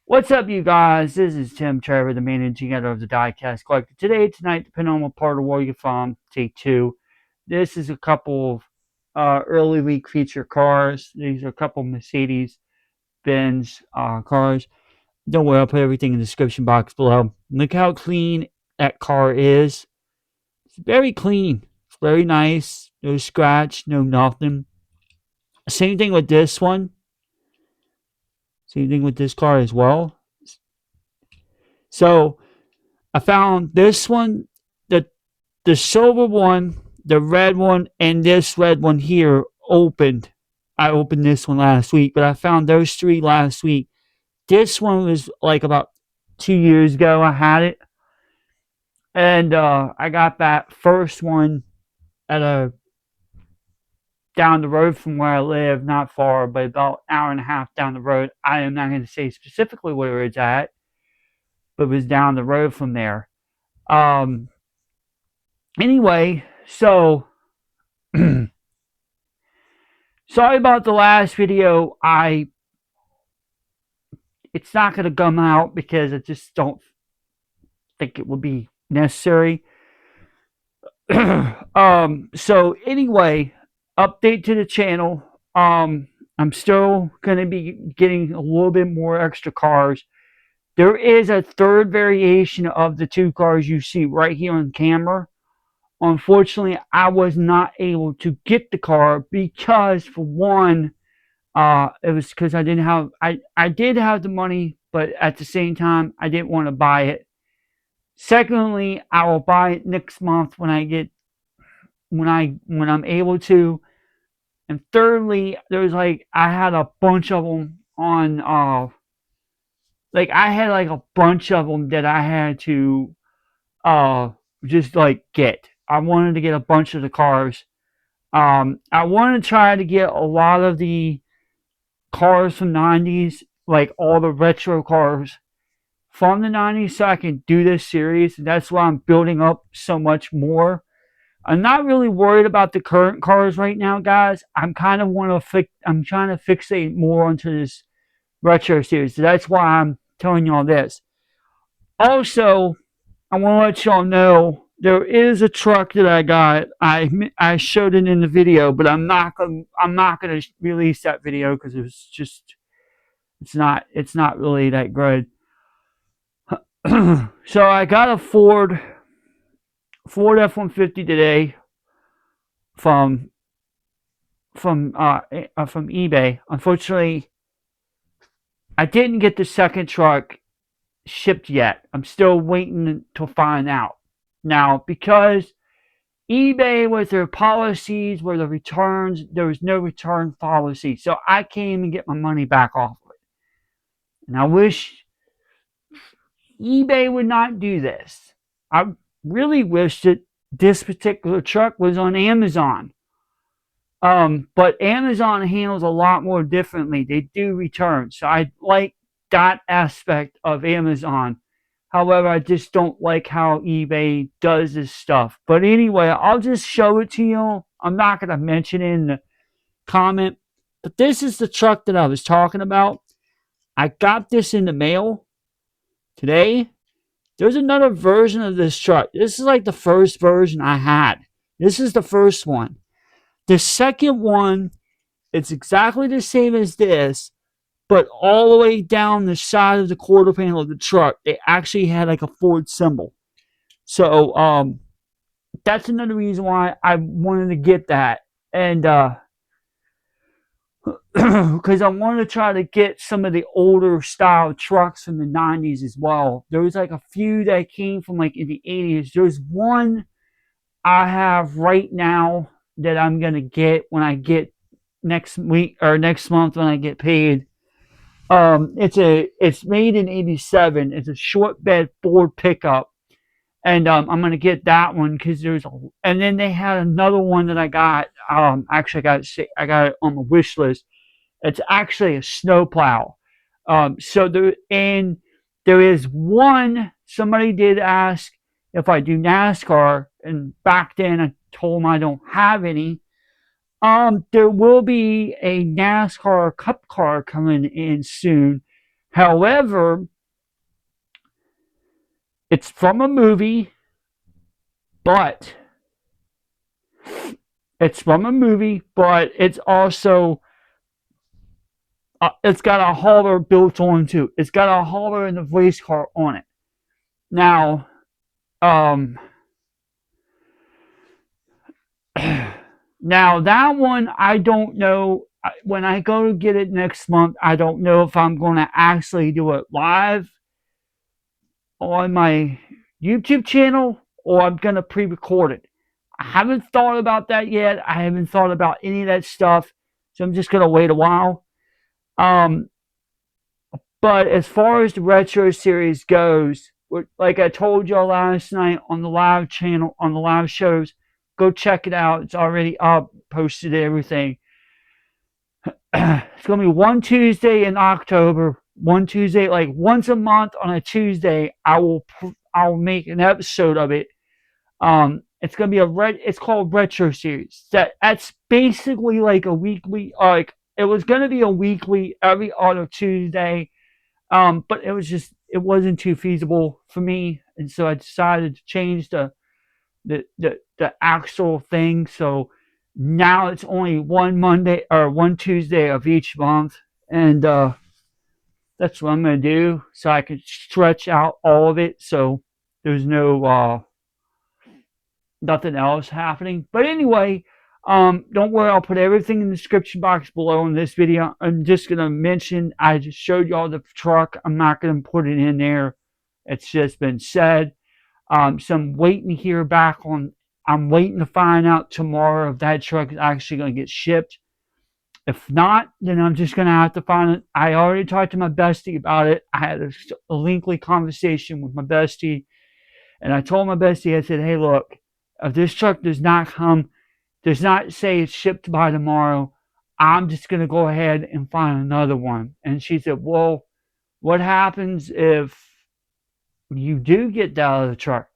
What's up, you guys? This is Tim Trevor, the managing editor of the Diecast Collector. Tonight, depending on what part of the world you're from, take two. This is a couple of early week feature cars. These are a couple Mercedes-Benz cars. Don't worry, I'll put everything in the description box below. Look how clean that car is. It's very clean. It's very nice. No scratch, no nothing. Same thing with this one. Same thing with this car as well. So I found this one, the silver one, the red one, and this red one here opened. I opened this one last week, but I found those three last week. This one was like about 2 years ago. I had it, and I got that first one at a down the road from where I live, not far, but about an hour and a half down the road. I am not going to say specifically where it's at, but it was down the road from there. Um, anyway, so sorry about the last video. It's not going to come out because I just don't think it would be necessary. So anyway, update to the channel. I'm still going to be getting a little bit more extra cars. There is a third variation of the two cars you see right here on camera. Unfortunately, I was not able to get the car because, for one, it was because I didn't have. I did have the money, but at the same time, I didn't want to buy it. Secondly, I will buy it next month when I'm able to. And thirdly, there's like I had a bunch of them on. I had like a bunch of them that I had to uh just like get. I wanted to get a bunch of the cars. I want to try to get a lot of the cars from the 90s, like all the retro cars from the 90s, so I can do this series. And that's why I'm building up so much more. I'm not really worried about the current cars right now, guys. I'm trying to fixate more onto this retro series. So that's why I'm telling you all this. Also, I want to let y'all know there is a truck that I got. I showed it in the video, but I'm not gonna release that video because it's not really that good. So I got a Ford F-150 today from eBay. Unfortunately, I didn't get the second truck shipped yet. I'm still waiting to find out. Now, because eBay, with their policies where the returns, there was no return policy, so I can't even get my money back off of it. And I wish eBay would not do this. I really wish that this particular truck was on Amazon. But Amazon handles a lot more differently. They do returns. So I like that aspect of Amazon. However, I just don't like how eBay does this stuff. But anyway, I'll just show it to you. I'm not going to mention it in the comment. But this is the truck that I was talking about. I got this in the mail today. There's another version of this truck. This is like the first version I had. This is the first one. The second one, it's exactly the same as this, but all the way down the side of the quarter panel of the truck, they actually had like a Ford symbol. So that's another reason why I wanted to get that. And because I wanted to try to get some of the older style trucks from the 90s as well. There was like a few that came from like in the 80s. There's one I have right now that I'm going to get when I get next week or next month when I get paid. It's made in '87. It's a short bed Ford pickup, and I'm gonna get that one because and then they had another one that I got. Actually, I got it on the wish list. It's actually a snowplow. There is one. Somebody did ask if I do NASCAR, and back then I told them I don't have any. There will be a NASCAR Cup car coming in soon. However, it's from a movie, but it's also it's got a hauler built onto. It's got a hauler and a race car on it. Now, um, now that one I don't know. When I go to get it next month, I don't know if I'm going to actually do it live on my YouTube channel or I'm going to pre-record it. I haven't thought about that yet. I haven't thought about any of that stuff, so I'm just going to wait a while. Um, but as far as the retro series goes, like I told y'all last night on the live channel, on the live shows, go check it out. It's already up, posted everything. It's going to be one Tuesday in October. One Tuesday, like once a month on a Tuesday, I'll make an episode of it. It's gonna be it's called Retro Series. That's basically like a weekly. Like it was gonna be a weekly every other Tuesday. But it wasn't too feasible for me, and so I decided to change the actual thing. So now it's only one Monday or one Tuesday of each month, and that's what I'm gonna do, so I can stretch out all of it. So there's nothing else happening. But anyway, don't worry, I'll put everything in the description box below in this video. I'm just gonna mention I just showed y'all the truck. I'm not gonna put it in there. It's just been said. So I'm waiting to hear back on. I'm waiting to find out tomorrow if that truck is actually gonna get shipped. If not, then I'm just gonna have to find it. I already talked to my bestie about it. I had a lengthy conversation with my bestie, and I told my bestie, I said, "Hey, look, if this truck does not say it's shipped by tomorrow, I'm just gonna go ahead and find another one." And she said, "Well, what happens if you do get the other truck?"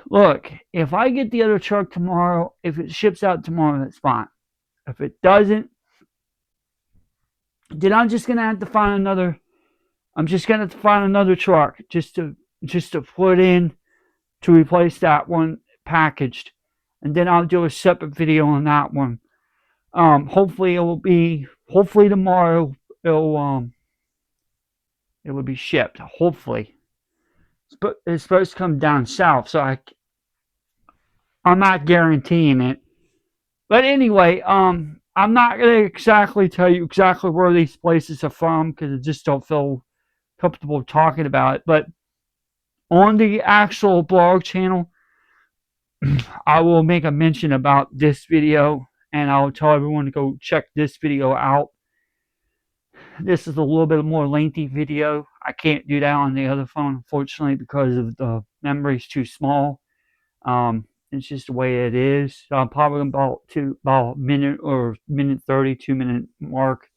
Look, if I get the other truck tomorrow, if it ships out tomorrow, that's fine. If it doesn't, then I'm just gonna have to find another. I'm just gonna have to find another truck just to put in to replace that one packaged, and then I'll do a separate video on that one. Hopefully tomorrow it will be shipped. Hopefully, it's supposed to come down south, so I'm not guaranteeing it. But anyway, I'm not gonna exactly tell you exactly where these places are from because I just don't feel comfortable talking about it. But on the actual blog channel, I will make a mention about this video, and I'll tell everyone to go check this video out. This is a little bit more lengthy video. I can't do that on the other phone, unfortunately, because of the memory's too small. It's just the way it is. So I'm probably about a minute or minute 30, 2 minute mark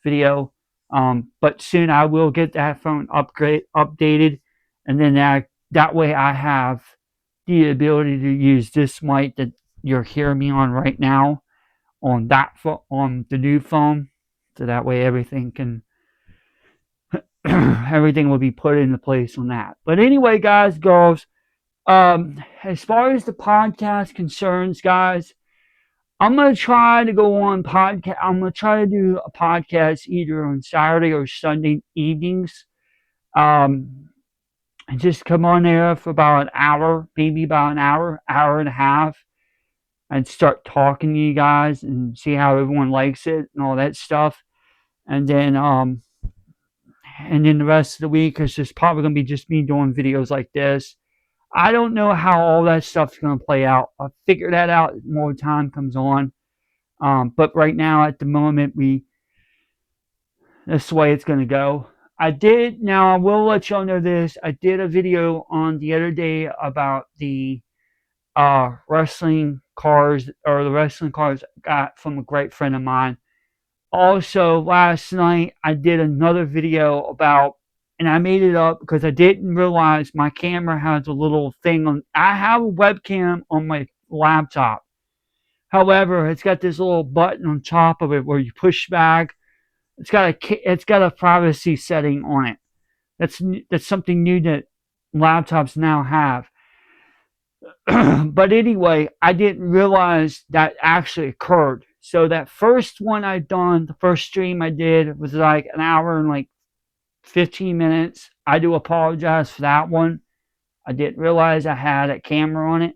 video. But soon I will get that phone updated, and then that way I have the ability to use this mic that you're hearing me on right now on on the new phone, so that way everything will be put into place on that. But anyway, guys, girls, as far as the podcast concerns, guys, I'm gonna try to go on podcast. I'm gonna try to do a podcast either on Saturday or Sunday evenings. And just come on there for about an hour, maybe about an hour and a half, and start talking to you guys and see how everyone likes it and all that stuff. And then the rest of the week is just probably gonna be just me doing videos like this. I don't know how all that stuff's gonna play out. I'll figure that out as more time comes on. But right now, at the moment, that's the way it's gonna go. Now I will let y'all know this. I did a video on the other day about the wrestling cars, or the wrestling cars I got from a great friend of mine. Also, last night I did another video about, and I made it up because I didn't realize my camera has a little thing on. I have a webcam on my laptop. However, it's got this little button on top of it where you push back It's got a privacy setting on it. That's something new that laptops now have. But anyway, I didn't realize that actually occurred. So that first one I done, the first stream I did was like an hour and like 15 minutes. I do apologize for that one. I didn't realize I had a camera on it.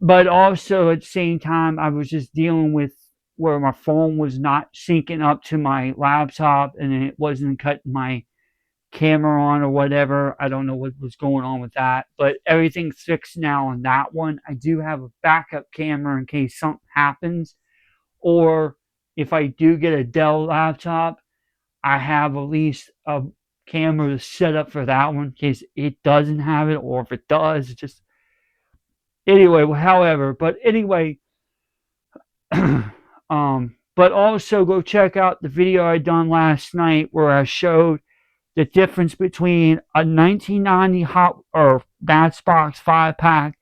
But also at the same time, I was just dealing with where my phone was not syncing up to my laptop and it wasn't cutting my camera on or whatever. I don't know what was going on with that, but everything's fixed now on that one. I do have a backup camera in case something happens, or if I do get a Dell laptop, I have at least a camera set up for that one in case it doesn't have it, or if it does, just anyway. However, but anyway, but also go check out the video I done last night where I showed the difference between a 1990 Hot or Matchbox 5-pack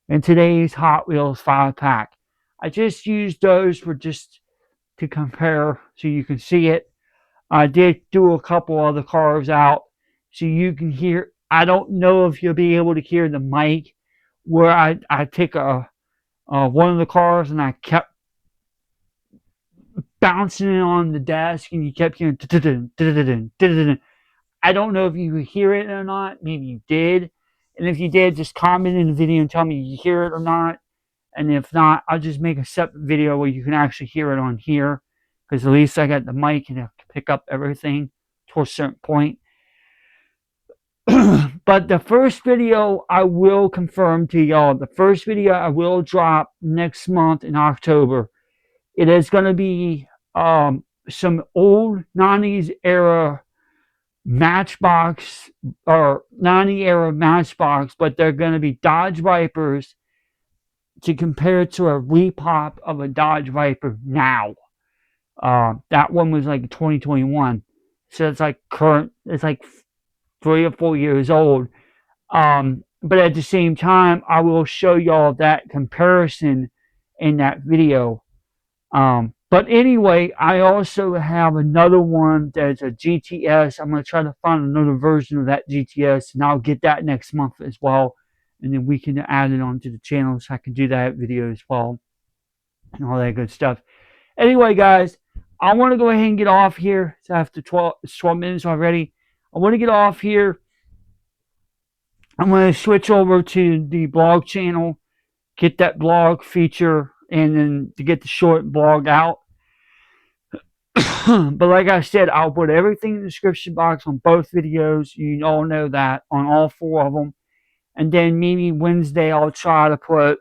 and today's Hot Wheels 5-pack. I just used those for just to compare so you can see it. I did do a couple other cars out so you can hear. I don't know if you'll be able to hear the mic where I take one of the cars and I kept bouncing it on the desk and you kept hearing. I don't know if you hear it or not. Maybe you did. And if you did, just comment in the video and tell me you hear it or not. And if not, I'll just make a separate video where you can actually hear it on here. Because at least I got the mic and I can pick up everything to a certain point. But the first video I will confirm to y'all. The first video I will drop next month in October. It is going to be some old 90s era Matchbox or 90 era Matchbox, but they're going to be Dodge Vipers to compare to a repop of a Dodge Viper now. That one was like 2021, so it's like current. It's like 3 or 4 years old. But at the same time, I will show y'all that comparison in that video. But anyway, I also have another one that's a GTS. I'm going to try to find another version of that GTS, and I'll get that next month as well. And then we can add it onto the channel so I can do that video as well and all that good stuff. Anyway, guys, I want to go ahead and get off here. It's after 12 minutes already. I want to get off here. I'm going to switch over to the blog channel, get that blog feature, and then to get the short blog out. But like I said, I'll put everything in the description box on both videos. You all know that on all 4 of them. And then maybe Wednesday I'll try to put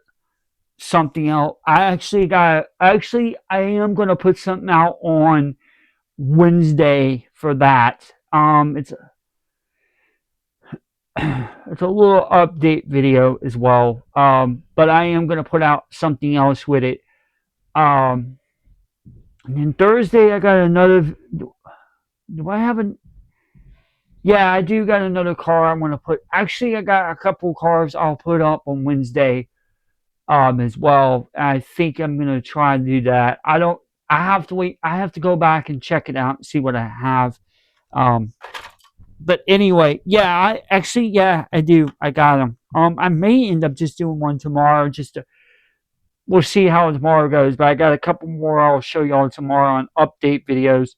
something out. I am going to put something out on Wednesday for that. It's a little update video as well. But I am going to put out something else with it. And then Thursday I got another. Do I have a? Yeah, I do got another car I'm gonna put. Actually, I got a couple cars I'll put up on Wednesday, as well. I think I'm gonna try to do that. I don't. I have to wait. I have to go back and check it out and see what I have. But anyway, yeah, I do. I got them. I may end up just doing one tomorrow. We'll see how tomorrow goes. But I got a couple more I'll show y'all tomorrow on update videos.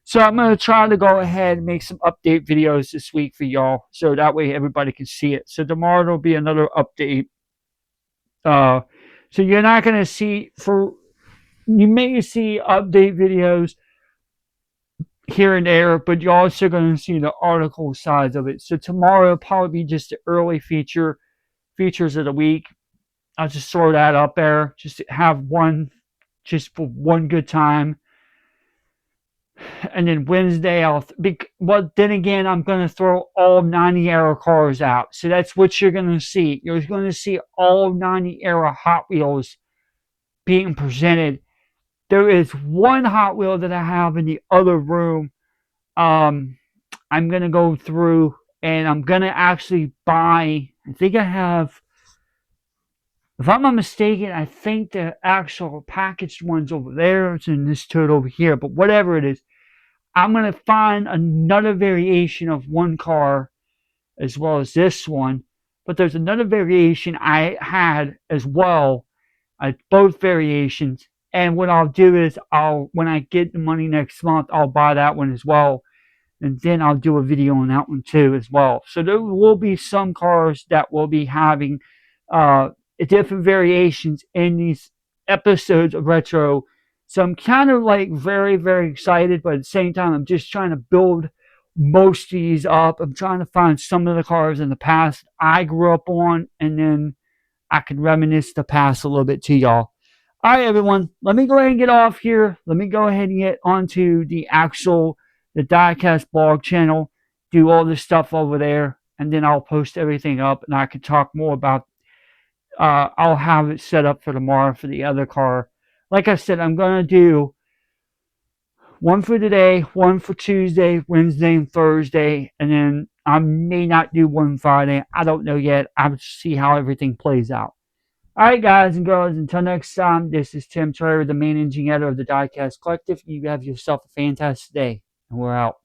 So I'm going to try to go ahead and make some update videos this week for y'all. So that way everybody can see it. So tomorrow there'll be another update. So you're not going to see, you may see update videos here and there, but you're also going to see the article sides of it. So tomorrow will probably be just the early features of the week. I'll just throw that up there. Just have one, just for one good time. And then Wednesday, then again, I'm going to throw all 90 era cars out. So that's what you're going to see. You're going to see all 90 era Hot Wheels being presented. There is one Hot Wheel that I have in the other room. I'm going to go through and I'm going to actually buy, I think I have If I'm not mistaken, I think the actual packaged one's over there. It's in this tote over here. But whatever it is, I'm going to find another variation of one car as well as this one. But there's another variation I had as well, both variations. And what I'll do is when I get the money next month, I'll buy that one as well. And then I'll do a video on that one too as well. So there will be some cars that will be having uh, different variations in these episodes of Retro. So I'm kind of like very, very excited, but at the same time, I'm just trying to build most of these up. I'm trying to find some of the cars in the past I grew up on, and then I can reminisce the past a little bit to y'all. All right, everyone, let me go ahead and get off here. Let me go ahead and get onto the Diecast blog channel, do all this stuff over there, and then I'll post everything up, and I can talk more about. I'll have it set up for tomorrow for the other car. Like I said, I'm gonna do one for today, one for Tuesday, Wednesday, and Thursday, and then I may not do one Friday. I don't know yet. I'll see how everything plays out. All right, guys and girls, until next time, this is Tim Trader, the managing editor of the Diecast Collective. You have yourself a fantastic day, and we're out.